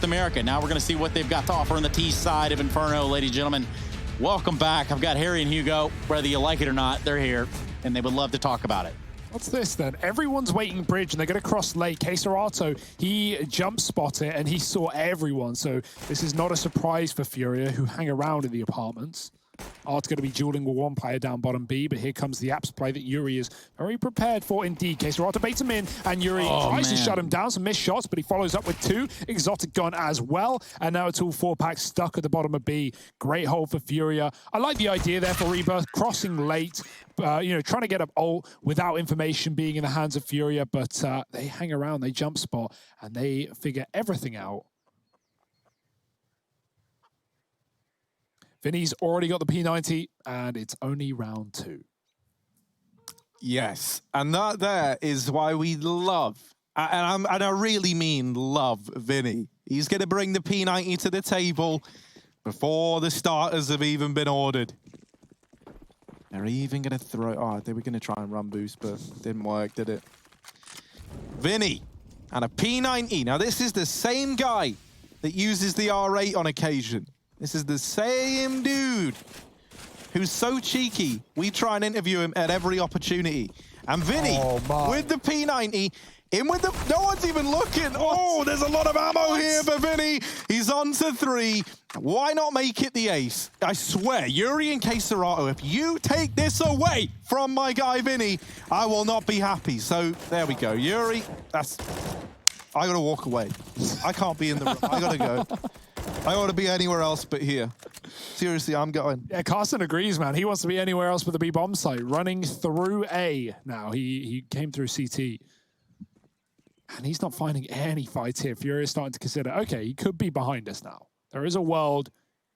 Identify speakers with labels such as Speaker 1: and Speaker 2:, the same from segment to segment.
Speaker 1: America. Now we're going to see what they've got to offer on the T side of Inferno, ladies and gentlemen. Welcome back. I've got Harry and Hugo. Whether you like it or not, they're here, and they would love to talk about it.
Speaker 2: What's this then? Everyone's waiting bridge and they're going to cross lake. coldzera, he jump spotted and he saw everyone. So this is not a surprise for FURIA, who hang around in the apartments. Art's going to be dueling with one player down bottom B, but here comes the apps play that Yuri is very prepared for indeed. coldzera baits him in, and Yuri tries to shut him down. Some missed shots, but he follows up with 2. Exotic gun as well, and now it's all 4-pack stuck at the bottom of B. Great hold for FURIA. I like the idea there for Rebirth, crossing late, you know, trying to get up ult without information being in the hands of FURIA, but they hang around, they jump spot, and they figure everything out. Vinny's already got the P90, and it's only round 2.
Speaker 3: Yes, and that there is why we love, and I really mean love, Vinny. He's going to bring the P90 to the table before the starters have even been ordered. They're even going to throw... Oh, they were going to try and run boost, but didn't work, did it? Vinny and a P90. Now, this is the same guy that uses the R8 on occasion. This is the same dude who's so cheeky, we try and interview him at every opportunity. And Vinny, with the P90, in with the... No one's even looking. Oh, there's a lot of ammo here for Vinny. He's on to 3. Why not make it the ace? I swear, Yuri and coldzera, if you take this away from my guy Vinny, I will not be happy. So there we go. Yuri, that's... I gotta walk away. I can't be in the room. I gotta go. I ought to be anywhere else but here. Seriously, I'm going.
Speaker 2: Yeah, Carson agrees, man. He wants to be anywhere else but the B bomb site. Running through A now. He came through CT. And he's not finding any fights here. FURIA is starting to consider, okay, he could be behind us now. There is a world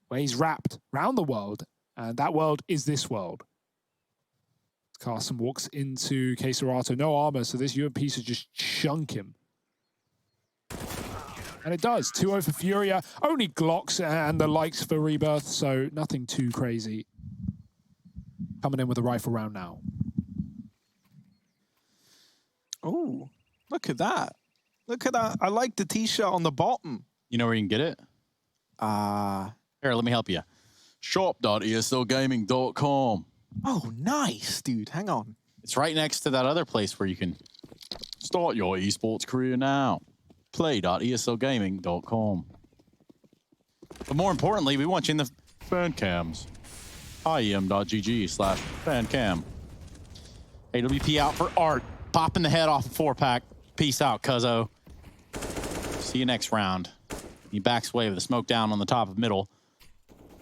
Speaker 2: where he's wrapped around the world, and that world is this world. Carson walks into coldzera. No armor, so this UMP should just chunk him. And it does. 2-0 for FURIA. Only Glocks and the likes for Rebirth, so nothing too crazy. Coming in with a rifle round now.
Speaker 3: Oh, look at that. Look at that. I like the T-shirt on the bottom.
Speaker 1: You know where you can get it? Here, let me help you. Shop.eslgaming.com.
Speaker 3: Oh, nice, dude. Hang on.
Speaker 1: It's right next to that other place where you can start your esports career now. Play.eslgaming.com. But more importantly, we want you in the fan cams. IEM.gg/fancam. AWP out for Art. Popping the head off a 4-pack. Peace out, cuzzo. See you next round. He backs away with the smoke down on the top of middle.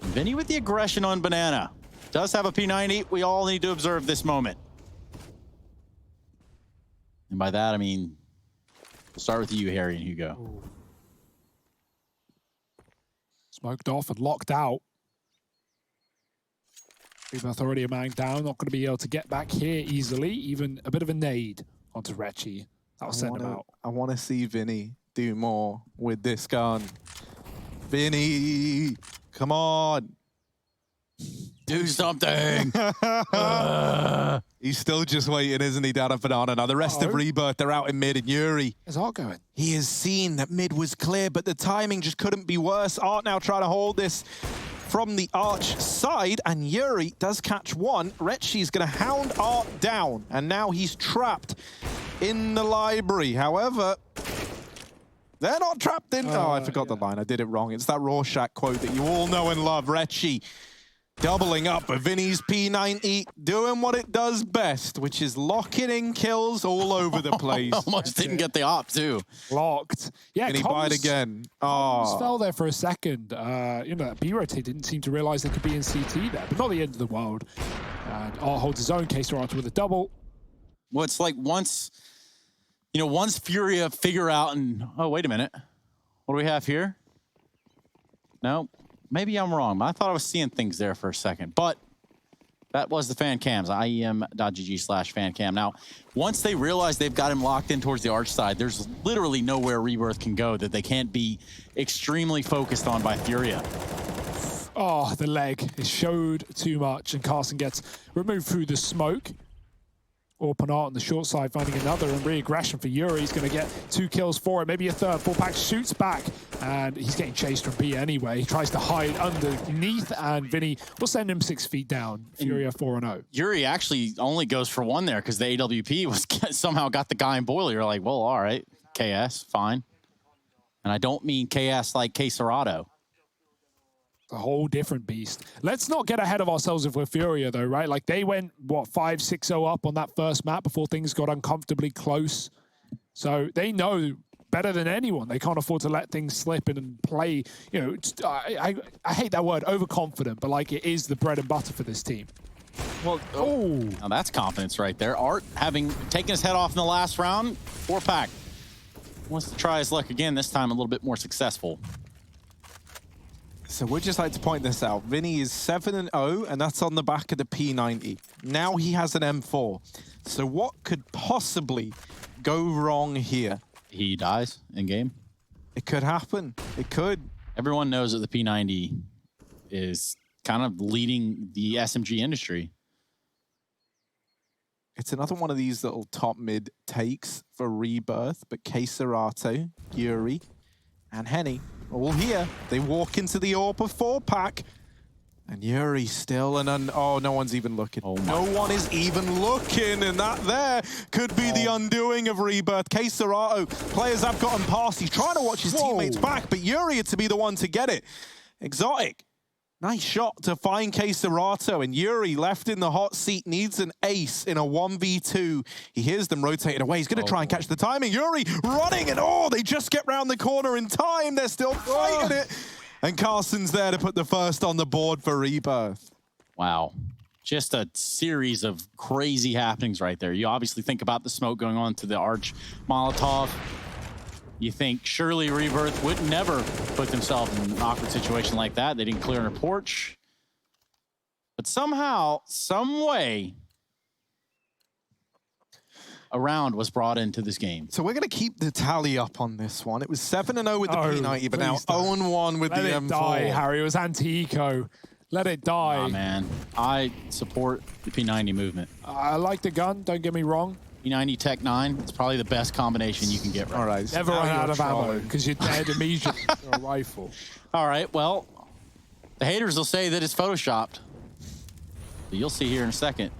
Speaker 1: And Vinny with the aggression on Banana. Does have a P90. We all need to observe this moment. And by that, I mean... We'll start with you, Harry and Hugo.
Speaker 2: Ooh. Smoked off and locked out. Rebirth already a man down, not going to be able to get back here easily. Even a bit of a nade onto Rechi. That'll send him out.
Speaker 3: I want to see Vinny do more with this gun. Vinny, come on.
Speaker 1: Do something.
Speaker 3: He's still just waiting, isn't he, down at Banana? Now, the rest of Rebirth, they're out in mid, and Yuri.
Speaker 2: Is Art going?
Speaker 3: He has seen that mid was clear, but the timing just couldn't be worse. Art now trying to hold this from the arch side, and Yuri does catch one. Rechi's going to hound Art down, and now he's trapped in the library. However, they're not trapped in... Oh, I forgot the line. I did it wrong. It's that Rorschach quote that you all know and love. Rechi doubling up with Vinny's P90, doing what it does best, which is locking in kills all over the place.
Speaker 1: Almost didn't get the op, too.
Speaker 2: Locked. Yeah,
Speaker 3: Can he buy it again? Oh.
Speaker 2: Fell there for a second. You know, that B-rotate didn't seem to realize they could be in CT there, but not the end of the world. And Art holds his own. coldzera with a double.
Speaker 1: Well, it's like once, you know, once FURIA figure out and, oh, wait a minute. What do we have here? No. Maybe I'm wrong. I thought I was seeing things there for a second, but that was the fan cams, IEM.gg/fancam. Now, once they realize they've got him locked in towards the arch side, there's literally nowhere Rebirth can go that they can't be extremely focused on by FURIA.
Speaker 2: Oh, the leg. It showed too much, and Carson gets removed through the smoke. Or parhaat on the short side finding another, and re-aggression for Yuri. He's going to get 2 kills for it, maybe a third. 4-pack shoots back And he's getting chased from B anyway. He tries to hide underneath, and Vinny will send him 6 feet down. Furia 4-0.
Speaker 1: Yuri actually only goes for one there because the AWP was somehow got the guy in boiler. You're like, well, all right, KS, fine. And I don't mean KS like Queserato.
Speaker 2: A whole different beast. Let's not get ahead of ourselves if we're Furia, though, right? Like, they went, what, 5-6-0 up on that first map before things got uncomfortably close. So they know better than anyone. They can't afford to let things slip and play, you know, I hate that word, overconfident, but like it is the bread and butter for this team.
Speaker 1: Well, now that's confidence right there. Art having taken his head off in the last round, 4-pack. Wants to try his luck again, this time a little bit more successful.
Speaker 3: So we'd just like to point this out. Vinny is 7-0, and that's on the back of the P90. Now he has an M4. So what could possibly go wrong here?
Speaker 1: He dies in game.
Speaker 3: It could happen. It could.
Speaker 1: Everyone knows that the P90 is kind of leading the SMG industry.
Speaker 3: It's another one of these little top mid takes for Rebirth, but Queserato, Yuri, and Henny all here. They walk into the AWP 4-pack. And Yuri still oh, no one's even looking.
Speaker 1: Oh
Speaker 3: no one is even looking, and that there could be the undoing of Rebirth. Queserato, players have gotten past. He's trying to watch his teammates back, but Yuri to be the one to get it. Exotic. Nice shot to find Queserato, and Yuri left in the hot seat, needs an ace in a 1v2. He hears them rotating away. He's going to try and catch the timing. Yuri running, and they just get round the corner in time. They're still fighting it. And Carson's there to put the first on the board for Rebirth.
Speaker 1: Wow. Just a series of crazy happenings right there. You obviously think about the smoke going on to the Arch Molotov. You think surely Rebirth would never put themselves in an awkward situation like that. They didn't clear a porch. But somehow, some way, a round was brought into this game.
Speaker 3: So we're going to keep the tally up on this one. It was 7-0 with the P90, but now 0-1 with the M4.
Speaker 2: Let it die, Harry. It was anti-eco. Let it die.
Speaker 1: Nah, man. I support the P90 movement.
Speaker 2: I like the gun, don't get me wrong.
Speaker 1: P90 Tech 9, it's probably the best combination you can get right.
Speaker 3: All right.
Speaker 2: Never run out of ammo because you're dead immediately for a rifle.
Speaker 1: All right, well, the haters will say that it's photoshopped. But you'll see here in a second.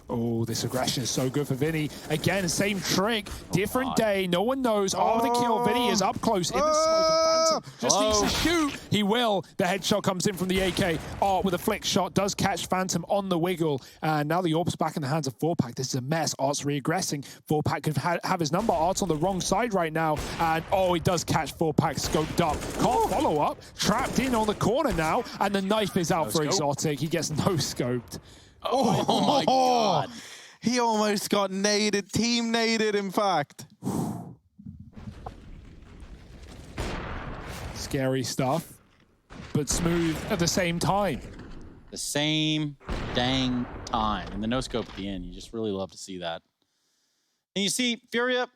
Speaker 2: Oh, this aggression is so good for Vinny. Again, same trick, different day. No one knows. Oh, the kill. Vinny is up close in the smoke. And Phantom just needs to shoot. He will. The headshot comes in from the AK. Art with a flick shot does catch Phantom on the wiggle. And now the orb's back in the hands of 4-pack. This is a mess. Art's re-aggressing. 4-pack could have his number. Art's on the wrong side right now. And he does catch 4-pack scoped up. Can't follow up. Trapped in on the corner now. And the knife is out for Exotic. He gets no scoped.
Speaker 1: Oh my God.
Speaker 3: He almost got naded, team naded, in fact.
Speaker 2: Scary stuff, but smooth at the same time.
Speaker 1: The same dang time. And the no-scope at the end, you just really love to see that. And you see, Furia,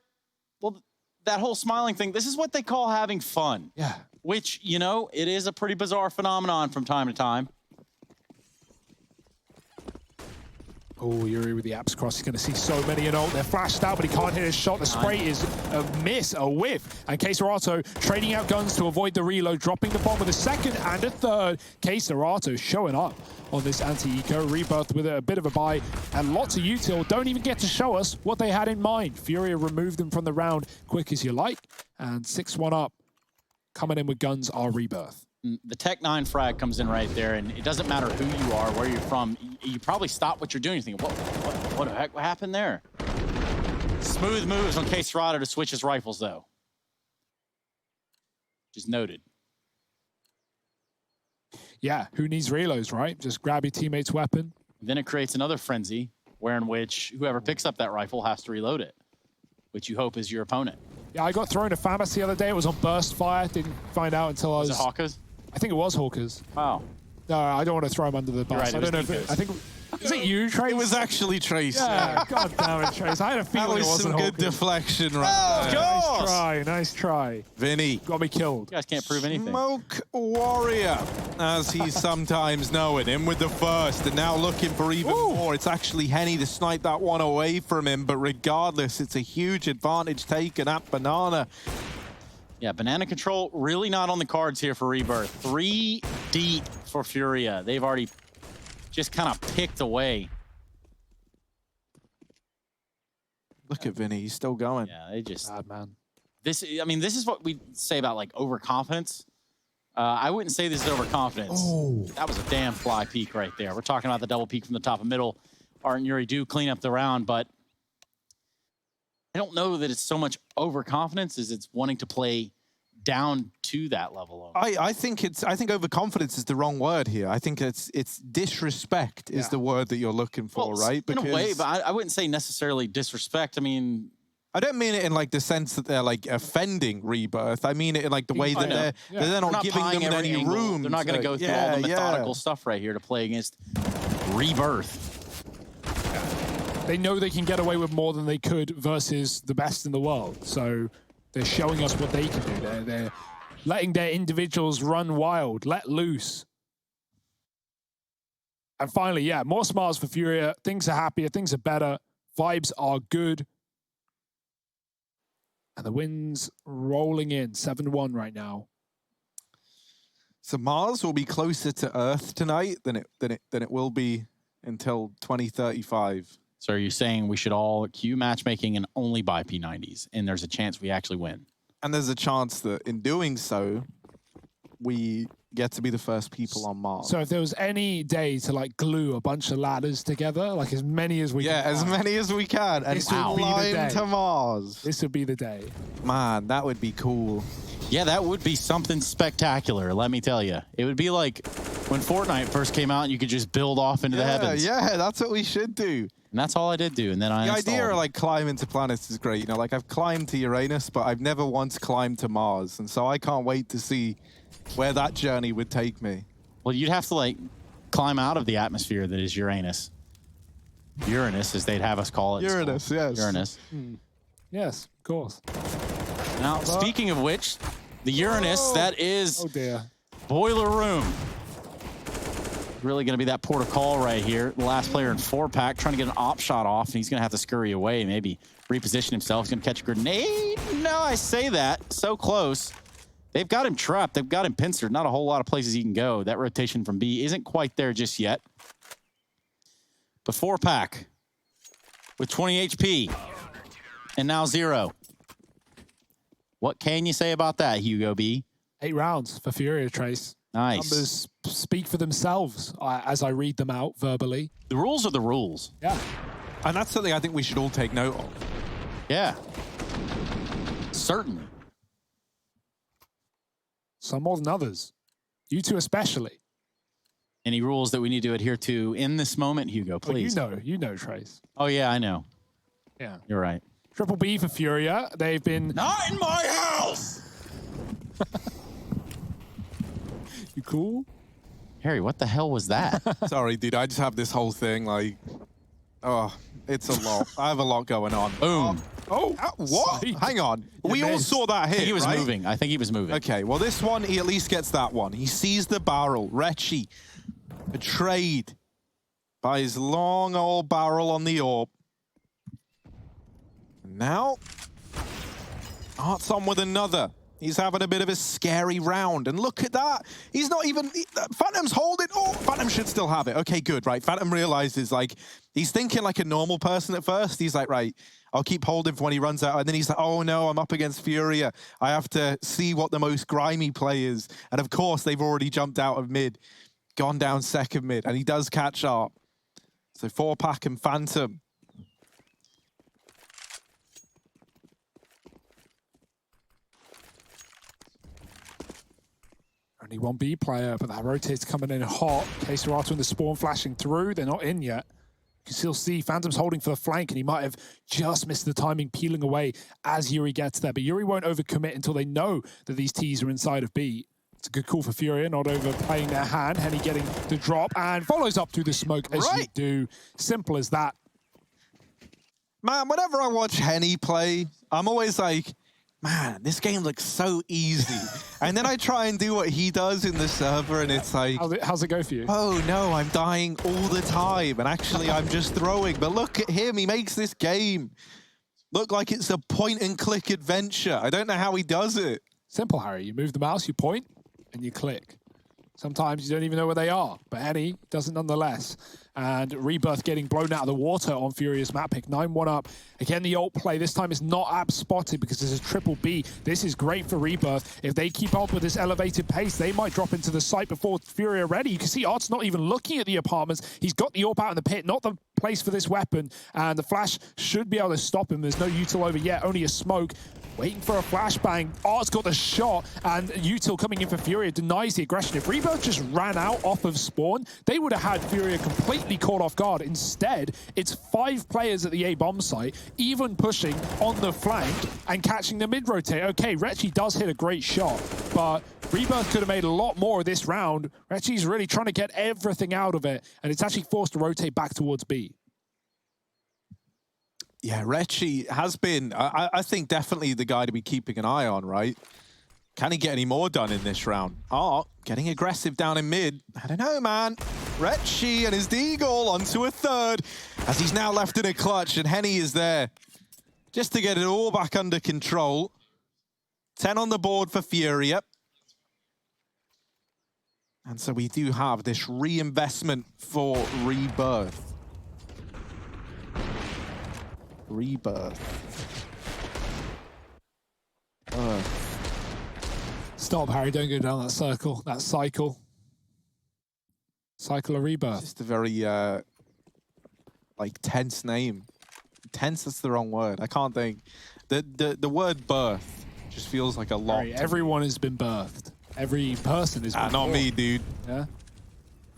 Speaker 1: well, that whole smiling thing, this is what they call having fun.
Speaker 2: Yeah.
Speaker 1: Which, you know, it is a pretty bizarre phenomenon from time to time.
Speaker 2: Oh, Yuri with the apps cross. He's going to see so many and they're flashed out, but he can't hit his shot. The spray is a miss, a whiff. And Queserato trading out guns to avoid the reload, dropping the bomb with a second and a third. Queserato showing up on this anti-eco. Rebirth with a bit of a buy, and lots of util don't even get to show us what they had in mind. Furia removed them from the round quick as you like, and 6-1 up. Coming in with guns are Rebirth.
Speaker 1: The Tech 9 frag comes in right there, and it doesn't matter who you are, where you're from. You probably stop what you're doing. You think, what the heck happened there? Smooth moves on Queserato to switch his rifles, though. Just noted.
Speaker 2: Yeah, who needs reloads, right? Just grab your teammate's weapon.
Speaker 1: Then it creates another frenzy, where in which whoever picks up that rifle has to reload it, which you hope is your opponent.
Speaker 2: Yeah, I got thrown a FAMAS the other day. It was on burst fire. Didn't find out until I was...
Speaker 1: Was it Hawkers?
Speaker 2: I think it was Hawkers.
Speaker 1: Wow.
Speaker 2: No, I don't want to throw him under the bus.
Speaker 1: Right,
Speaker 2: I don't know if it... I think... Is it you, Trace?
Speaker 3: It was actually Trace.
Speaker 2: Yeah, God damn it, Trace. I had a feeling it wasn't
Speaker 3: some good
Speaker 2: Hawkers.
Speaker 3: deflection right there.
Speaker 2: Nice try, nice try.
Speaker 3: Vinny.
Speaker 2: Got me killed.
Speaker 1: You guys can't prove anything.
Speaker 3: Smoke Warrior, as he's sometimes known. In with the first, and now looking for even more. It's actually Henny to snipe that one away from him, but regardless, it's a huge advantage taken at Banana.
Speaker 1: Yeah, banana control really not on the cards here for Rebirth. 3 deep for Furia. They've already just kind of picked away.
Speaker 3: Look at Vinny, he's still going.
Speaker 1: Yeah, they just...
Speaker 2: Bad man.
Speaker 1: This is what we say about, like, overconfidence. I wouldn't say this is overconfidence.
Speaker 2: Oh.
Speaker 1: That was a damn fly peek right there. We're talking about the double peek from the top of middle. Art and Yuri do clean up the round, but I don't know that it's so much overconfidence as it's wanting to play down to that level.
Speaker 3: I think overconfidence is the wrong word here. I think it's disrespect is the word that you're looking for, right?
Speaker 1: In a way, but I wouldn't say necessarily disrespect. I mean,
Speaker 3: I don't mean it in like the sense that they're like offending Rebirth. I mean it in like the way that they're not giving them any room.
Speaker 1: They're not going to go through all the methodical stuff right here to play against Rebirth.
Speaker 2: They know they can get away with more than they could versus the best in the world. So they're showing us what they can do. They're letting their individuals run wild, let loose. And finally, yeah, more smiles for Furia. Things are happier, things are better, vibes are good. And the wind's rolling in, 7-1 right now.
Speaker 3: So Mars will be closer to Earth tonight than it will be until 2035.
Speaker 1: So are you saying we should all queue matchmaking and only buy P90s, and there's a chance we actually win?
Speaker 3: And there's a chance that in doing so, we get to be the first people on Mars.
Speaker 2: So if there was any day to like glue a bunch of ladders together, like as many as we can.
Speaker 3: Yeah, as many as we can. And fly to Mars.
Speaker 2: This would be the day.
Speaker 3: Man, that would be cool.
Speaker 1: Yeah, that would be something spectacular, let me tell you. It would be like when Fortnite first came out and you could just build off into the heavens.
Speaker 3: Yeah, that's what we should do.
Speaker 1: And that's all I did do, and then I installed.
Speaker 3: The idea of like climbing to planets is great. You know, like I've climbed to Uranus, but I've never once climbed to Mars. And so I can't wait to see where that journey would take me.
Speaker 1: Well, you'd have to like climb out of the atmosphere that is Uranus. Uranus, as they'd have us call it.
Speaker 3: Uranus, yes.
Speaker 1: Uranus.
Speaker 2: Yes, of course.
Speaker 1: Now, speaking of which, the Uranus, that is Boiler Room. Really going to be that port of call right here. The last player in 4-pack trying to get an op shot off, and he's going to have to scurry away, maybe reposition himself. He's going to catch a grenade. No, I say that. So close. They've got him trapped. They've got him pincered. Not a whole lot of places he can go. That rotation from B isn't quite there just yet. But 4-pack with 20 HP and now 0. What can you say about that, Hugo B?
Speaker 2: 8 rounds for Furia, Trace.
Speaker 1: Nice.
Speaker 2: Numbers speak for themselves as I read them out verbally.
Speaker 1: The rules are the rules.
Speaker 2: Yeah.
Speaker 3: And that's something I think we should all take note of.
Speaker 1: Yeah. Certainly.
Speaker 2: Some more than others. You two especially.
Speaker 1: Any rules that we need to adhere to in this moment, Hugo, please?
Speaker 2: Oh, you know, Trace.
Speaker 1: Oh, yeah, I know.
Speaker 2: Yeah.
Speaker 1: You're right.
Speaker 2: Triple B for Furia. They've been...
Speaker 1: Not in my house!
Speaker 2: You cool?
Speaker 1: Harry, what the hell was that?
Speaker 3: Sorry, dude. I just have this whole thing like, oh, it's a lot. I have a lot going on.
Speaker 1: Boom.
Speaker 3: What? Hang on. We all saw that hit,
Speaker 1: I think he was
Speaker 3: right?
Speaker 1: moving. I think he was moving.
Speaker 3: Okay, well, this one, he at least gets that one. He sees the barrel. Retchy. Betrayed by his long old barrel on the orb. Now, Art's on with another. He's having a bit of a scary round. And look at that. He's not even... Phantom's holding... Oh, Phantom should still have it. Okay, good, right. Phantom realizes, like, he's thinking like a normal person at first. He's like, right, I'll keep holding for when he runs out. And then he's like, oh, no, I'm up against Furia. I have to see what the most grimy play is. And, of course, they've already jumped out of mid. Gone down second mid. And he does catch up. So 4-pack and Phantom.
Speaker 2: Only one B player, but that rotate's coming in hot. K-Serato and the spawn flashing through. They're not in yet. You can still see Phantom's holding for the flank, and he might have just missed the timing, peeling away as Yuri gets there. But Yuri won't overcommit until they know that these Ts are inside of B. It's a good call for Furia, not overplaying their hand. Henny getting the drop and follows up through the smoke as you do. Simple as that.
Speaker 3: Man, whenever I watch Henny play, I'm always like, man, this game looks so easy. And then I try and do what he does in the server, and it's like...
Speaker 2: How's it go for you?
Speaker 3: Oh, no, I'm dying all the time. And actually, I'm just throwing. But look at him. He makes this game look like it's a point-and-click adventure. I don't know how he does it.
Speaker 2: Simple, Harry. You move the mouse, you point, and you click. Sometimes you don't even know where they are, but Henny doesn't nonetheless. And Rebirth getting blown out of the water on Furia's map pick. 9-1 up. Again, the ult play. This time it's not app spotted because there's a triple B. This is great for Rebirth. If they keep up with this elevated pace, they might drop into the site before Furia ready. You can see Art's not even looking at the apartments. He's got the AWP out in the pit, not the place for this weapon. And the flash should be able to stop him. There's no util over yet, only a smoke. Waiting for a flashbang. Art's got the shot, and util coming in for Furia denies the aggression. If Rebirth just ran out off of spawn, they would have had Furia completely caught off guard. Instead, it's 5 players at the A-bomb site, even pushing on the flank and catching the mid-rotate. Okay, Retchy does hit a great shot, but Rebirth could have made a lot more of this round. Retchy's really trying to get everything out of it, and it's actually forced to rotate back towards B.
Speaker 3: Yeah, Retchy has been, I think, definitely the guy to be keeping an eye on, right? Can he get any more done in this round? Oh, getting aggressive down in mid. I don't know, man. Retchy and his deagle onto a third, as he's now left in a clutch, and Henny is there just to get it all back under control. 10 on the board for Furia. And so we do have this reinvestment for Rebirth. Rebirth.
Speaker 2: Stop, Harry. Don't go down that circle, that cycle. Cycle of Rebirth.
Speaker 3: Just a very, like, tense name. Tense, that's the wrong word. I can't think. The word birth just feels like a lot.
Speaker 2: Harry, everyone has been birthed. Every person is
Speaker 3: not me, dude.
Speaker 2: Yeah?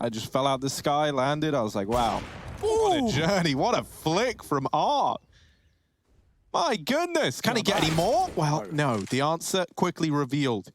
Speaker 3: I just fell out the sky, landed. I was like, wow. What a journey. What a flick from Art. My goodness. Can he get any more? Well, no. The answer quickly revealed.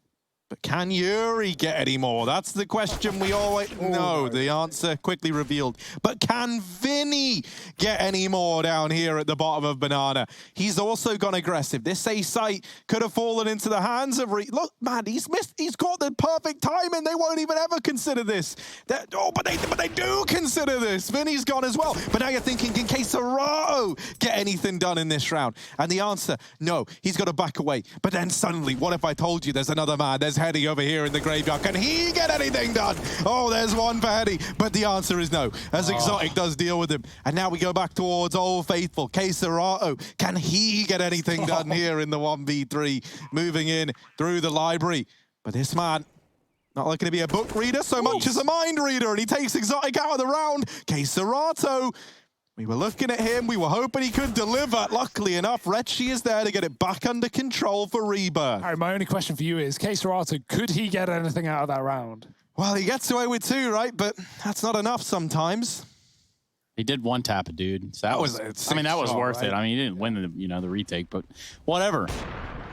Speaker 3: But can Yuri get any more? That's the question we always know. The answer quickly revealed. But can Vinny get any more down here at the bottom of Banana? He's also gone aggressive. This A site could have fallen into the hands of Look, man, he's missed. He's got the perfect timing. They won't even ever consider this. But they do consider this. Vinny's gone as well. But now you're thinking, can Quesarato get anything done in this round? And the answer, no. He's got to back away. But then suddenly, what if I told you there's another man? There's Hedy over here in the graveyard. Can he get anything done? Oh, there's one for Hedy. But the answer is no, as Exotic does deal with him. And now we go back towards Old Faithful. Quesarato, can he get anything done here in the 1v3? Moving in through the library. But this man, not looking to be a book reader so much as a mind reader. And he takes Exotic out of the round. Quesarato. We were looking at him. We were hoping he could deliver. Luckily enough, Retchy is there to get it back under control for Rebirth.
Speaker 2: All right, my only question for you is, Quesarato, could he get anything out of that round?
Speaker 3: Well, he gets away with 2, right? But that's not enough sometimes.
Speaker 1: He did one tap it, dude. So that was I mean, that was worth it. I mean, he didn't win the, the retake, but whatever.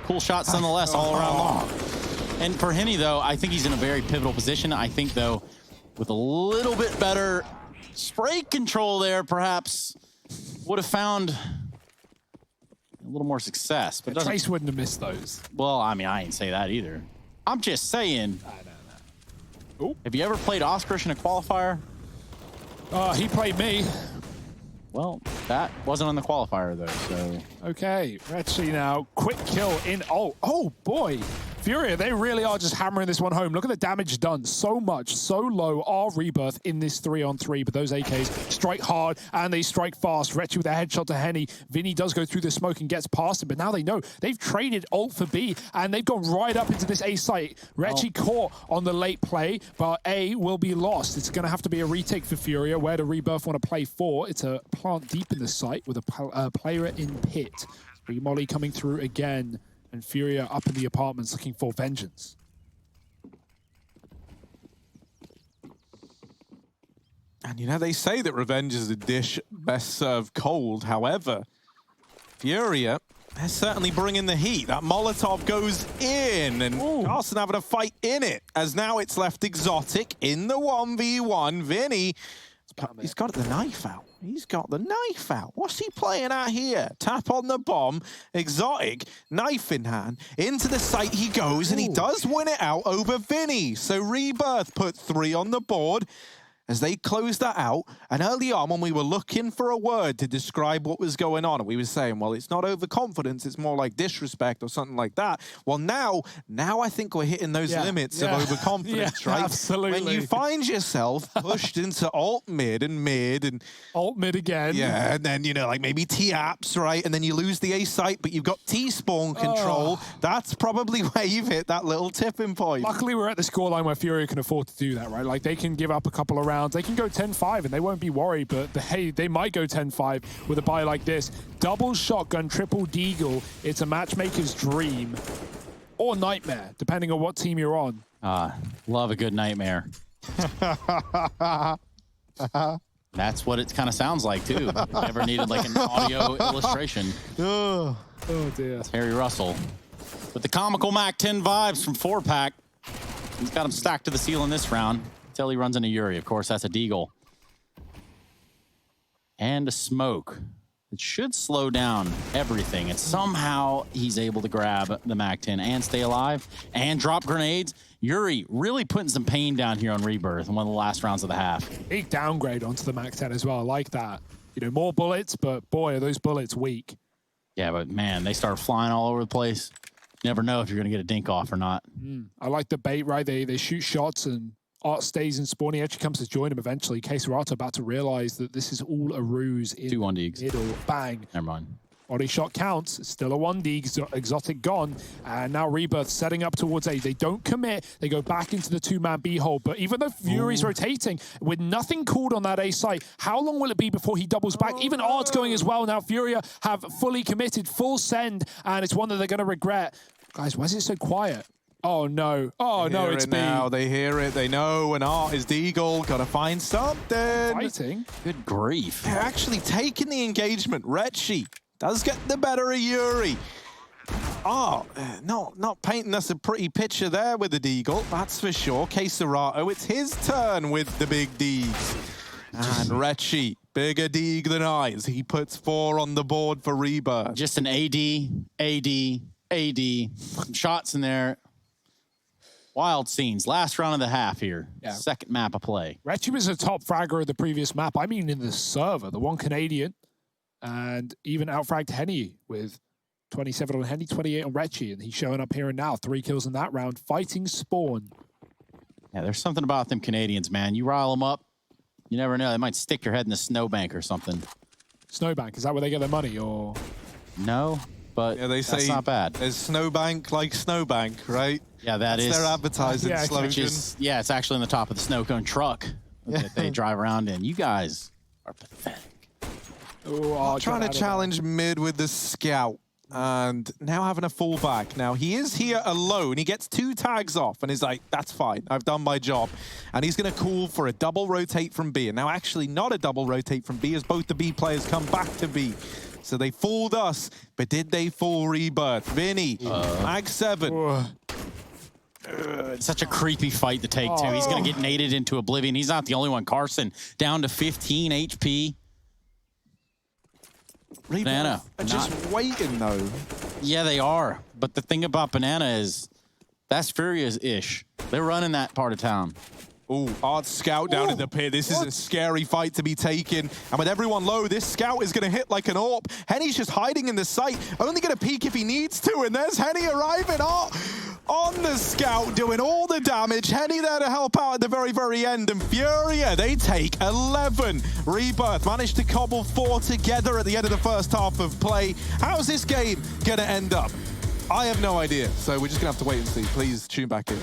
Speaker 1: Cool shots nonetheless all around long. And for Henny, though, I think he's in a very pivotal position. I think, though, with a little bit better spray control there, perhaps would have found a little more success. But
Speaker 2: Trace wouldn't have missed those.
Speaker 1: Well, I mean, I ain't say that either. I'm just saying. Have you ever played Oskarish in a qualifier?
Speaker 2: He played me.
Speaker 1: Well, that wasn't on the qualifier, though, so...
Speaker 2: Okay, Retchy now. Quick kill in... Oh, boy. Furia, they really are just hammering this one home. Look at the damage done. So much, so low are Rebirth in this 3-on-3, but those AKs strike hard and they strike fast. Retchy with a headshot to Henny. Vinny does go through the smoke and gets past him, but now they know. They've traded ult for B, and they've gone right up into this A site. Retchy caught on the late play, but A will be lost. It's going to have to be a retake for Furia. Where do Rebirth want to play for? It's a plant deep in the site with a player in pit. Remolly coming through again. And Furia up in the apartments looking for vengeance.
Speaker 3: And you know, they say that revenge is a dish best served cold. However, Furia, they're certainly bringing the heat. That Molotov goes in, and Carson having a fight in it, as now it's left Exotic in the 1v1. Vinny, he's got the knife out. He's got the knife out. What's he playing at here? Tap on the bomb. Exotic, knife in hand. Into the site he goes, and he does win it out over Vinny. So Rebirth put 3 on the board. as they closed that out. And early on, when we were looking for a word to describe what was going on, we were saying, well, it's not overconfidence, it's more like disrespect or something like that. Well, now I think we're hitting those limits of overconfidence, right?
Speaker 2: Absolutely.
Speaker 3: When you find yourself pushed into alt mid and
Speaker 2: alt mid again.
Speaker 3: Yeah, and then, you know, like maybe T-apps, right? And then you lose the A site, but you've got T-spawn control. That's probably where you've hit that little tipping point.
Speaker 2: Luckily, we're at the scoreline where Furia can afford to do that, right? Like, they can give up a couple of rounds. They can go 10-5 and they won't be worried, but they might go 10-5 with a buy like this. Double shotgun, triple deagle. It's a matchmaker's dream. Or nightmare, depending on what team you're on.
Speaker 1: Love a good nightmare. That's what it kind of sounds like, too. Never needed, like, an audio illustration.
Speaker 2: Oh, dear.
Speaker 1: Harry Russell with the comical Mac 10 vibes from 4-pack. He's got him stacked to the ceiling this round until he runs into Yuri. Of course, that's a deagle. And a smoke. It should slow down everything. And somehow he's able to grab the Mac 10 and stay alive and drop grenades. Yuri really putting some pain down here on Rebirth in one of the last rounds of the half.
Speaker 2: Big downgrade onto the Mac 10 as well. I like that. You know, more bullets, but boy, are those bullets weak.
Speaker 1: Yeah, but man, they start flying all over the place. You never know if you're going to get a dink off or not.
Speaker 2: I like the bait, right? They shoot shots and Art stays in spawn. He actually comes to join him eventually. Queserato about to realize that this is all a ruse.
Speaker 1: 2-1 digs.
Speaker 2: Middle, bang.
Speaker 1: Never mind.
Speaker 2: Body shot counts. Still a 1D. Exotic gone. And now Rebirth setting up towards A. They don't commit. They go back into the two-man B hole. But even though Fury's rotating, with nothing called on that A site, how long will it be before he doubles back? Even Art's going as well. Now Furia have fully committed, full send, and it's one that they're going to regret. Guys, why is it so quiet? Oh, no. Oh, no, it's B.
Speaker 3: Now they hear it. They know. And Art is Deagle. Got to find something.
Speaker 2: Fighting.
Speaker 1: Good grief.
Speaker 3: They're actually taking the engagement. Retchi does get the better of Yuri. Not painting us a pretty picture there with the Deagle. That's for sure. Queserato, it's his turn with the big D's. And Retchi, bigger Deag than I, as he puts 4 on the board for Rebirth.
Speaker 1: Just an AD. Some shots in there. Wild scenes. Last round of the half here. Yeah. Second map of play.
Speaker 2: Retchi was a top fragger of the previous map. I mean in the server. The one Canadian. And even outfragged Henny with 27 on Henny, 28 on Retchi. And he's showing up here and now. 3 kills in that round. Fighting spawn.
Speaker 1: Yeah, there's something about them Canadians, man. You rile them up, you never know. They might stick your head in the snowbank or something.
Speaker 2: Snowbank, is that where they get their money, or?
Speaker 1: No, but
Speaker 3: yeah, they say
Speaker 1: that's not bad.
Speaker 3: There's snowbank like snowbank, right?
Speaker 1: Yeah, that's
Speaker 3: their advertising slogan.
Speaker 1: Yeah, it's actually in the top of the snow cone truck that they drive around in. You guys are pathetic.
Speaker 2: Ooh,
Speaker 3: trying to challenge mid with the scout. And now having a fallback. Now, he is here alone. He gets 2 tags off and is like, that's fine. I've done my job. And he's going to call for a double rotate from B. And now actually not a double rotate from B as both the B players come back to B. So they fooled us, but did they fool Rebirth? Vinny, mag 7.
Speaker 1: It's such a creepy fight to take, too. He's going to get naded into oblivion. He's not the only one. Carson down to 15 HP. Banana.
Speaker 3: Just waiting, though.
Speaker 1: Yeah, they are. But the thing about Banana is that's Furia's-ish. They're running that part of town.
Speaker 3: Ooh, Art's scout down in the pit. This is a scary fight to be taken. And with everyone low, this scout is going to hit like an AWP. Henny's just hiding in the site, only going to peek if he needs to. And there's Henny arriving on the scout, doing all the damage. Henny there to help out at the very, very end. And Furia, they take 11. Rebirth managed to cobble 4 together at the end of the first half of play. How's this game going to end up? I have no idea. So we're just going to have to wait and see. Please tune back in.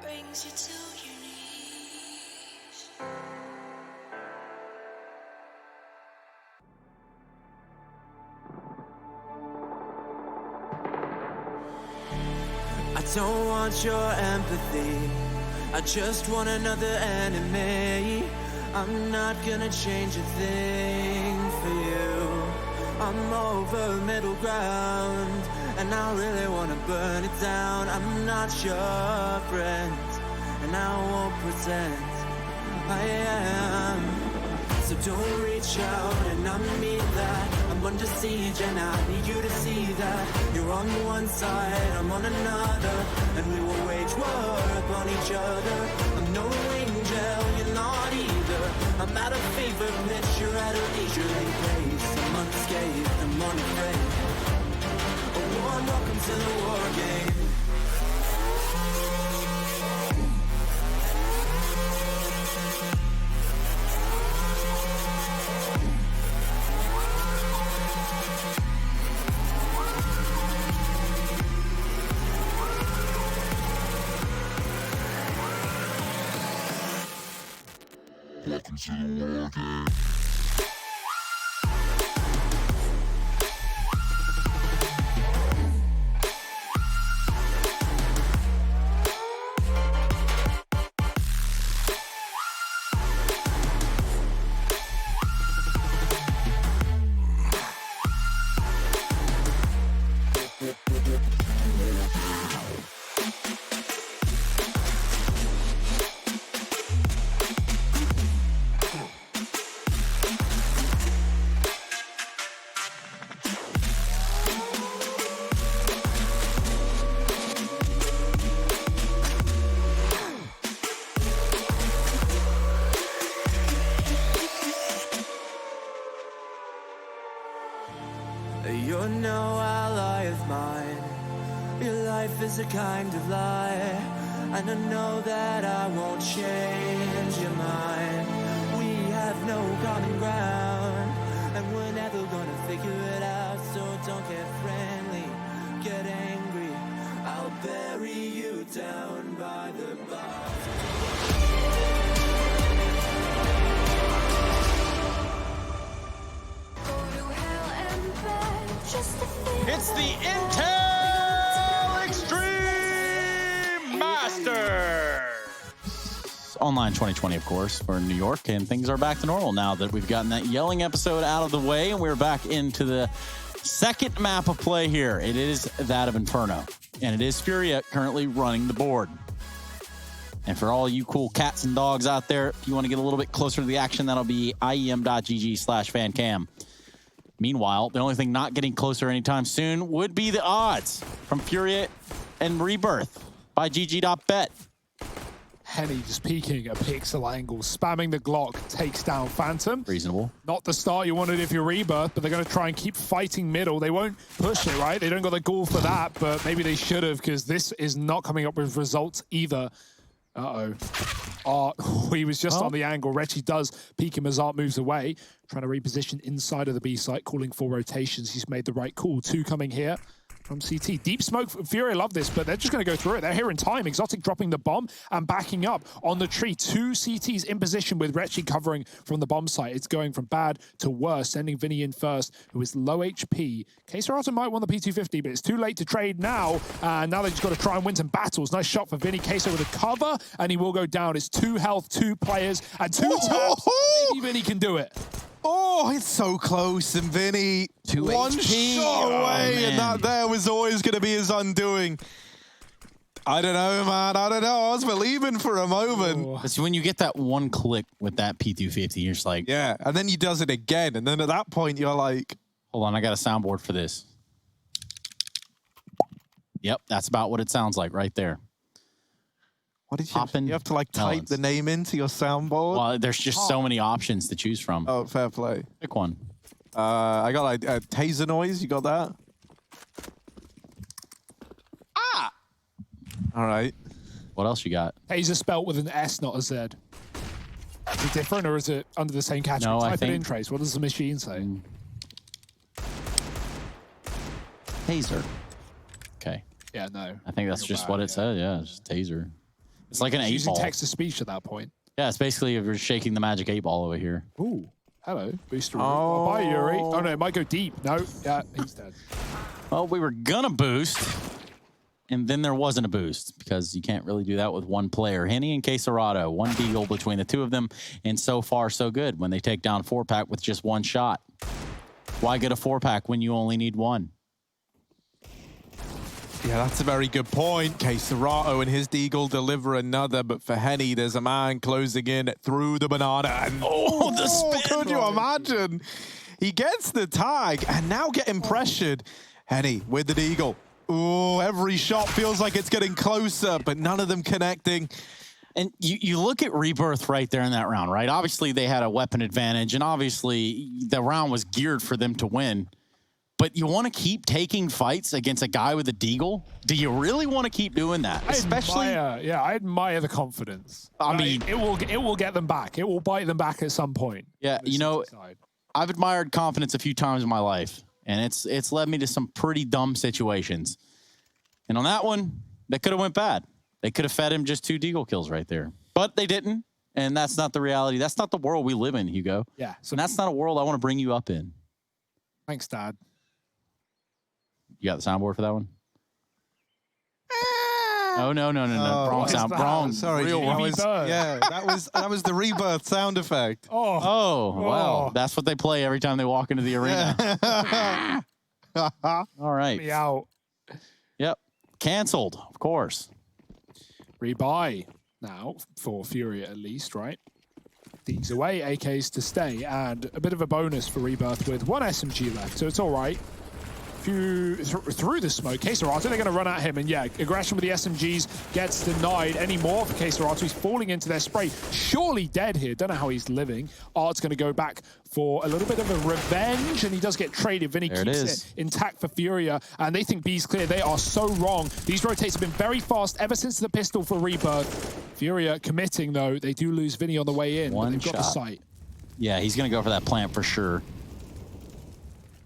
Speaker 4: Brings you to your knees.
Speaker 5: don't want your empathy. I just want another enemy. I'm not gonna change a thing for you. I'm over middle ground, and I really wanna burn it down. I'm not your friend, and I won't pretend I am. So don't reach out, and I mean that. I'm under siege, and I need you to see that. You're on one side, I'm on another, and we will wage war upon each other. I'm no angel, you're not either. I'm at a fever pitch, you're at a leisurely pace. I'm unscathed, I'm unafraid. A warm welcome to the war game.
Speaker 6: Welcome to the war game.
Speaker 5: You're no ally of mine. Your life is a kind of lie, and I know that I won't change your mind. We have no common ground, and we're never gonna figure it out. So don't get friendly, get angry. I'll bury you down by the bar.
Speaker 1: It's the Intel Extreme Masters! Online 2020, of course. We're in New York, and things are back to normal now that we've gotten that yelling episode out of the way, and we're back into the second map of play here. It is that of Inferno, and it is FURIA currently running the board. And for all you cool cats and dogs out there, if you want to get a little bit closer to the action, that'll be IEM.gg/fancam. Meanwhile, the only thing not getting closer anytime soon would be the odds from FURIA and Rebirth by GG.bet.
Speaker 2: Henny just peeking at pixel angle, spamming the Glock, takes down Phantom.
Speaker 1: Reasonable.
Speaker 2: Not the start you wanted if you're Rebirth, but they're going to try and keep fighting middle. They won't push it, right? They don't got the gall for that, but maybe they should have, because this is not coming up with results either. Uh-oh. Oh, he was just on the angle. Retchy does peek him as Art moves away, trying to reposition inside of the B site, calling for rotations. He's made the right call. Two coming here from CT. Deep smoke. FURIA love this, but they're just going to go through it. They're here in time. Exotic dropping the bomb and backing up on the tree. Two CTs in position with Retchy covering from the bomb site. It's going from bad to worse, sending Vinny in first, who is low HP. Queserato might want the P250, but it's too late to trade now. And now they just got to try and win some battles. Nice shot for Vinny. Queso with a cover, and he will go down. It's 2 health, 2 players, and 2 taps. Maybe Vinny can do it.
Speaker 3: Oh, it's so close, and Vinny,
Speaker 1: 2
Speaker 3: one
Speaker 1: HP.
Speaker 3: shot away,
Speaker 1: man.
Speaker 3: and that there was always going to be his undoing. I don't know, man. I don't know. I was believing for a moment.
Speaker 1: It's when you get that one click with that P250, you're just like,
Speaker 3: Yeah, and then he does it again, and then at that point, you're like,
Speaker 1: hold on, I got a soundboard for this. Yep, that's about what it sounds like right there.
Speaker 3: what did
Speaker 1: Poppin'
Speaker 3: you have to like type
Speaker 1: melons.
Speaker 3: the name into your soundboard?
Speaker 1: Well, there's just so many options to choose from.
Speaker 3: Oh, fair play.
Speaker 1: Pick one.
Speaker 3: I got like taser noise. You got that?
Speaker 1: Ah!
Speaker 3: All right.
Speaker 1: What else you got?
Speaker 2: Taser spelt with an S, not a Z. Is it different, or is it under the same category?
Speaker 1: No, I
Speaker 2: Type it in,
Speaker 1: think-
Speaker 2: Trace. What does the machine say?
Speaker 1: Taser. Okay.
Speaker 2: Yeah, no.
Speaker 1: I think that's
Speaker 2: You're
Speaker 1: just
Speaker 2: bad,
Speaker 1: what it
Speaker 2: yeah.
Speaker 1: said. Yeah, it's just taser. It's like an
Speaker 2: It's
Speaker 1: 8
Speaker 2: using
Speaker 1: ball.
Speaker 2: text-to-speech at that point.
Speaker 1: Yeah, it's basically if you're shaking the magic 8 ball over here.
Speaker 2: Ooh, hello. Booster.
Speaker 3: Oh.
Speaker 2: Bye, Yuri. Oh, no, it might go deep. No, yeah, he's dead.
Speaker 1: Well, we were gonna boost. and then there wasn't a boost because you can't really do that with one player. Henny and Queserato, one deagle between the two of them, and so far so good when they take down 4-pack with just one shot. Why get a 4-pack when you only need one?
Speaker 3: Yeah, that's a very good point. Queserato and his deagle deliver another, but for Henny, there's a man closing in through the banana. And
Speaker 1: the spin!
Speaker 3: Could you imagine? He gets the tag and now getting pressured. Henny with the deagle. Oh, every shot feels like it's getting closer, but none of them connecting.
Speaker 1: And you look at Rebirth right there in that round, right? Obviously, they had a weapon advantage, and obviously, the round was geared for them to win. But you want to keep taking fights against a guy with a deagle? Do you really want to keep doing that?
Speaker 2: I admire the confidence.
Speaker 1: I mean,
Speaker 2: it will get them back. It will bite them back at some point.
Speaker 1: Yeah, you know, I've admired confidence a few times in my life, and it's led me to some pretty dumb situations. And on that one, that could have went bad. They could have fed him just 2 deagle kills right there. But they didn't, and that's not the reality. That's not the world we live in, Hugo.
Speaker 2: Yeah.
Speaker 1: So that's not a world I want to bring you up in.
Speaker 2: Thanks, Dad.
Speaker 1: You got the soundboard for that one? Oh, no. Wrong sound. Wrong.
Speaker 3: Sorry,
Speaker 1: Real
Speaker 3: that was, yeah, that was the Rebirth sound effect.
Speaker 1: Oh, well, that's what they play every time they walk into the arena. All right.
Speaker 2: Me out.
Speaker 1: Yep. Canceled, of course.
Speaker 2: Rebuy now for Furia at least, right? These away, AKs to stay, and a bit of a bonus for Rebirth with 1 SMG left, so it's all right. Through the smoke, Queserato, they're going to run at him, and yeah, aggression with the SMGs gets denied anymore for Queserato. He's falling into their spray, surely dead here. Don't know how he's living. Art's going to go back for a little bit of a revenge, and he does get traded. Vinny keeps it intact for Furia, and they think B's clear. They are so wrong. These rotates have been very fast ever since the pistol for Rebirth. Furia committing, though. They do lose Vinny on the way in, but they've got the sight.
Speaker 1: Yeah, he's going to go for that plant for sure.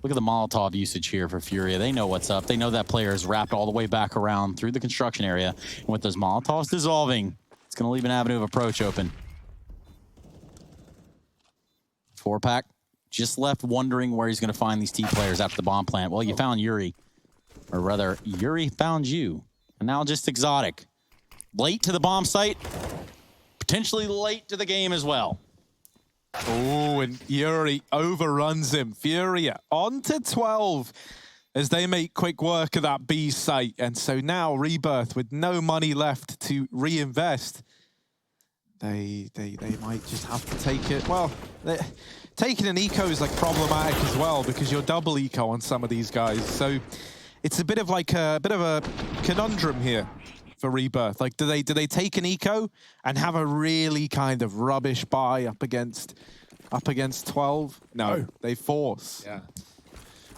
Speaker 1: Look at the Molotov usage here for Furia. They know what's up. They know that player is wrapped all the way back around through the construction area. And with those Molotovs dissolving, it's going to leave an avenue of approach open. 4-pack just left wondering where he's going to find these T players after the bomb plant. Well, you found Yuri. Or rather, Yuri found you. And now just Exotic. Late to the bomb site. Potentially late to the game as well.
Speaker 3: Oh, and Yuri overruns him. Furia on to 12 as they make quick work of that B site. And so now Rebirth with no money left to reinvest. They might just have to take it. Well, taking an eco is like problematic as well because you're double eco on some of these guys. So it's a bit of like a conundrum here for Rebirth. Like, do they take an eco and have a really kind of rubbish buy up against 12? No, they force.
Speaker 2: Yeah,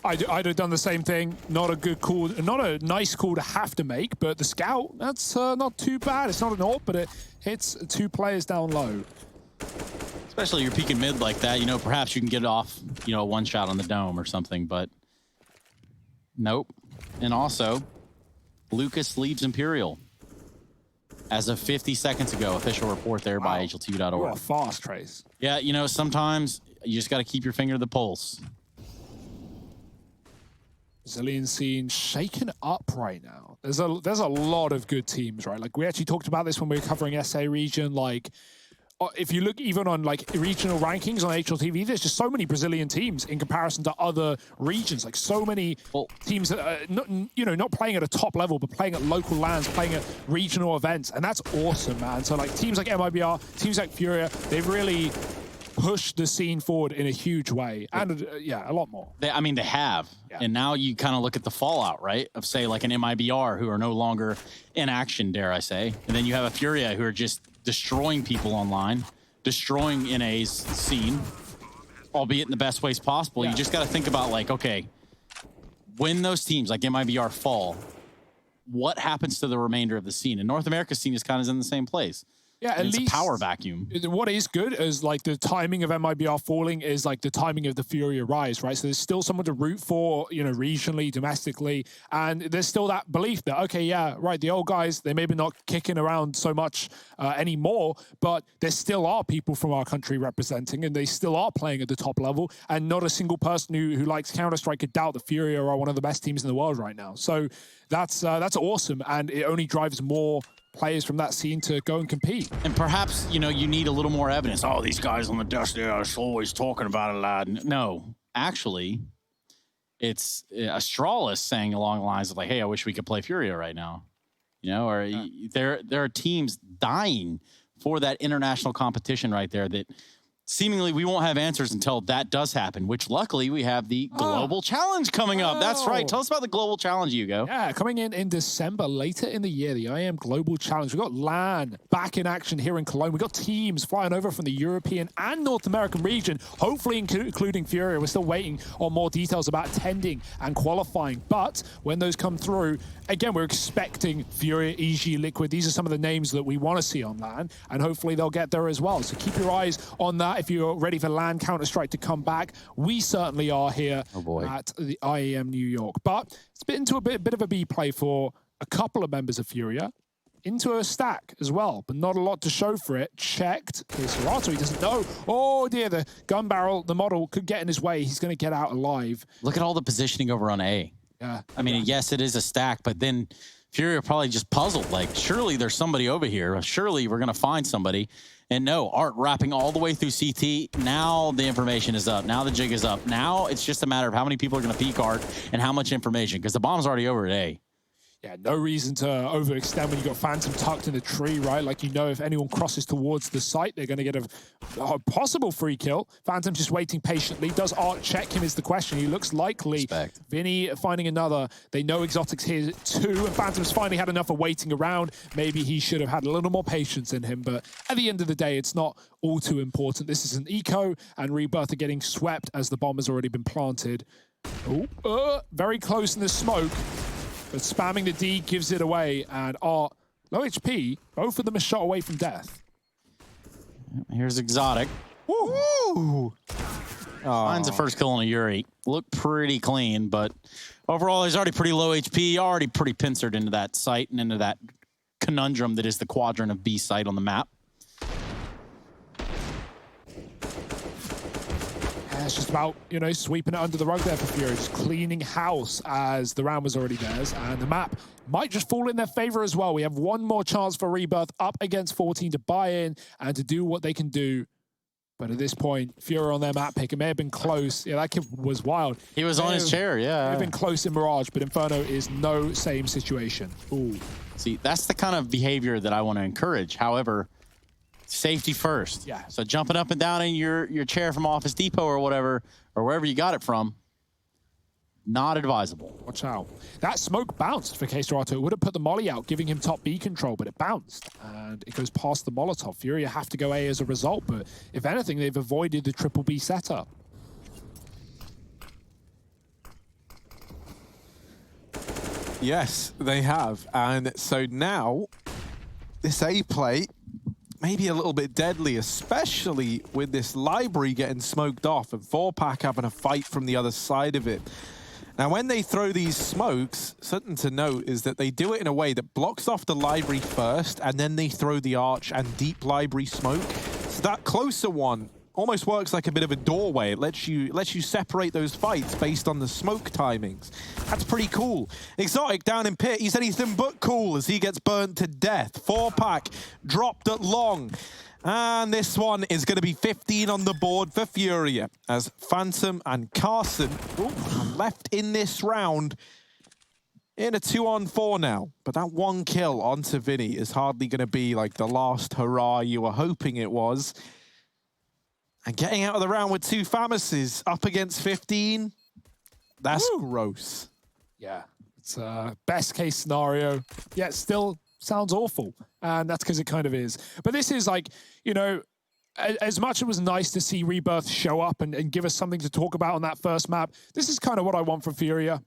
Speaker 2: I'd have done the same thing. Not a good call, not a nice call to have to make, but the scout, that's not too bad. It's not an AWP, but it hits 2 players down low.
Speaker 1: Especially you're peeking mid like that, you know, perhaps you can get it off, you know, 1 shot on the dome or something, but nope. And also, Lucas leaves Imperial. As of 50 seconds ago, official report there by HLTU.org.
Speaker 2: What a fast trace.
Speaker 1: Yeah, you know, sometimes you just got to keep your finger to the pulse.
Speaker 2: Brazilian scene shaken up right now. There's a lot of good teams, right? Like, we actually talked about this when we were covering SA region. Like, if you look even on like regional rankings on HLTV, there's just so many Brazilian teams in comparison to other regions. Like, so many teams that are not playing at a top level, but playing at local lands, playing at regional events, and that's awesome, man. So like teams like MIBR, teams like Furia, they've really pushed the scene forward in a huge way, and yeah, a lot more.
Speaker 1: They have, and now you kind of look at the fallout, right? Of say like an MIBR who are no longer in action, dare I say, and then you have a Furia who are just destroying people online, destroying NA's scene, albeit in the best ways possible. Yeah. You just got to think about like, okay, when those teams like MIBR fall, what happens to the remainder of the scene? And North America's scene is kind of in the same place.
Speaker 2: Yeah, at
Speaker 1: it's
Speaker 2: least
Speaker 1: a power vacuum.
Speaker 2: what is good is like the timing of MIBR falling is like the timing of the Furia rise, right? So there's still someone to root for, you know, regionally, domestically, and there's still that belief that, okay, yeah, right, the old guys, they maybe not kicking around so much anymore, but there still are people from our country representing, and they still are playing at the top level, and not a single person who likes Counter-Strike could doubt that Furia are one of the best teams in the world right now. So that's awesome, and it only drives more players from that scene to go and compete.
Speaker 1: And perhaps, you know, you need a little more evidence. Oh, these guys on the desk, they're always talking about it loud. No, actually, it's Astralis saying along the lines of like, hey, I wish we could play Furia right now. You know, or there are teams dying for that international competition right there that seemingly we won't have answers until that does happen, which luckily we have the Global Challenge coming up. That's right. Tell us about the Global Challenge, Hugo.
Speaker 2: Yeah, coming in December, later in the year, the IEM Global Challenge. We've got LAN back in action here in Cologne. We've got teams flying over from the European and North American region, hopefully including Furia. We're still waiting on more details about attending and qualifying. But when those come through, again, we're expecting Furia, EG, Liquid. These are some of the names that we want to see on LAN, and hopefully they'll get there as well. So keep your eyes on that if you're ready for LAN Counter-Strike to come back. We certainly are here at the IEM New York. But it's been into a bit of a B play for a couple of members of Furia. Into a stack as well, but not a lot to show for it. Checked. Serato, he doesn't know. Oh dear, the gun barrel, the model could get in his way. He's going to get out alive.
Speaker 1: Look at all the positioning over on A.
Speaker 2: Yeah.
Speaker 1: I mean, yes, it is a stack, but then Furia probably just puzzled. Like, surely there's somebody over here. Surely we're going to find somebody. And no, Art wrapping all the way through CT. Now the information is up. Now the jig is up. Now it's just a matter of how many people are going to peek Art and how much information, because the bomb's already over at A.
Speaker 2: Yeah, no reason to overextend when you got Phantom tucked in the tree, right? Like, you know, if anyone crosses towards the site, they're going to get a possible free kill. Phantom just waiting patiently. Does Art check him is the question. He looks likely.
Speaker 1: Respect.
Speaker 2: Vinny finding another. They know Exotic's here too, and Phantom's finally had enough of waiting around. Maybe he should have had a little more patience in him, but at the end of the day, it's not all too important. This is an eco, and Rebirth are getting swept as the bomb has already been planted. Oh, very close in the smoke. But spamming the D gives it away, and Art, low HP, both of them a shot away from death.
Speaker 1: Here's Exotic.
Speaker 3: Woo!
Speaker 1: Finds the first kill on a Yuri. Looked pretty clean, but overall he's already pretty low HP, already pretty pincered into that site and into that conundrum that is the quadrant of B site on the map.
Speaker 2: It's just about, you know, sweeping it under the rug there for Furia, just cleaning house as the round was already theirs, and the map might just fall in their favor as well. We have one more chance for Rebirth up against 14 to buy in and to do what they can do. But at this point, Furia on their map pick, it may have been close. Yeah, that kid was wild.
Speaker 1: He was on his chair, yeah.
Speaker 2: It may have been close in Mirage, but Inferno is no same situation. Ooh.
Speaker 1: See, that's the kind of behavior that I want to encourage. However, safety first.
Speaker 2: Yeah.
Speaker 1: So jumping up and down in your chair from Office Depot or whatever, or wherever you got it from, not advisable.
Speaker 2: Watch out. That smoke bounced for KSerato. It would have put the molly out, giving him top B control, but it bounced. And it goes past the Molotov. Furia have to go A as a result, but if anything, they've avoided the triple B setup.
Speaker 3: Yes, they have. And so now, this A play, maybe a little bit deadly, especially with this library getting smoked off and 4-pack having a fight from the other side of it. Now, when they throw these smokes, something to note is that they do it in a way that blocks off the library first, and then they throw the arch and deep library smoke. So that closer one almost works like a bit of a doorway. It lets you separate those fights based on the smoke timings. That's pretty cool. Exotic down in pit, he's anything but cool as he gets burnt to death. 4-pack dropped at long. And this one is going to be 15 on the board for Furia as Phantom and Carson are left in this round in a 2-on-4 now. But that one kill onto Vinny is hardly going to be like the last hurrah you were hoping it was. And getting out of the round with 2 Famises up against 15, that's gross.
Speaker 2: Yeah, it's a best case scenario, yet still sounds awful. And that's because it kind of is. But this is like, you know, as much as it was nice to see Rebirth show up and give us something to talk about on that first map, this is kind of what I want from Furia.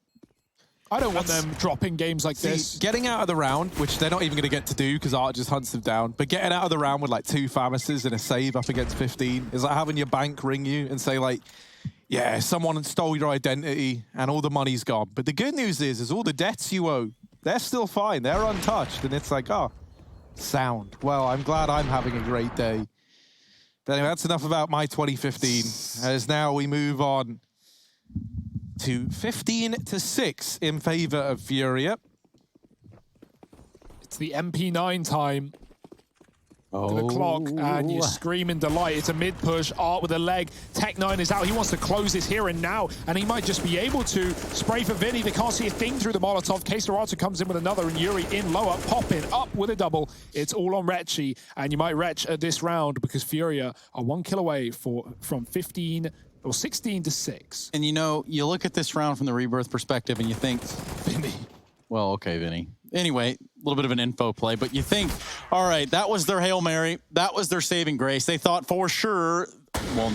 Speaker 2: I don't want them dropping games like
Speaker 3: See,
Speaker 2: this.
Speaker 3: getting out of the round, which they're not even going to get to do because Art just hunts them down, but getting out of the round with like 2 Famises and a save up against 15 is like having your bank ring you and say like, yeah, someone stole your identity and all the money's gone. But the good news is all the debts you owe, they're still fine. They're untouched. And it's like, oh, sound. Well, I'm glad I'm having a great day. But anyway, that's enough about my 2015. As now we move on to 15-6 in favor of Furia.
Speaker 2: It's the MP9 time. To the clock, and you scream in delight. It's a mid push. Art with a leg. Tech9 is out. He wants to close this here and now, and he might just be able to spray for Vinny. They can't see a thing through the Molotov. Keserato comes in with another, and Yuri in lower, popping up with a double. It's all on Retchy, and you might Retch at this round because Furia are 1 kill away from 15 or 16-6.
Speaker 1: And you know, you look at this round from the Rebirth perspective, and you think,
Speaker 2: Vinny.
Speaker 1: well, okay, Vinny. Anyway, a little bit of an info play, but you think, all right, that was their Hail Mary. That was their saving grace. They thought for sure, well,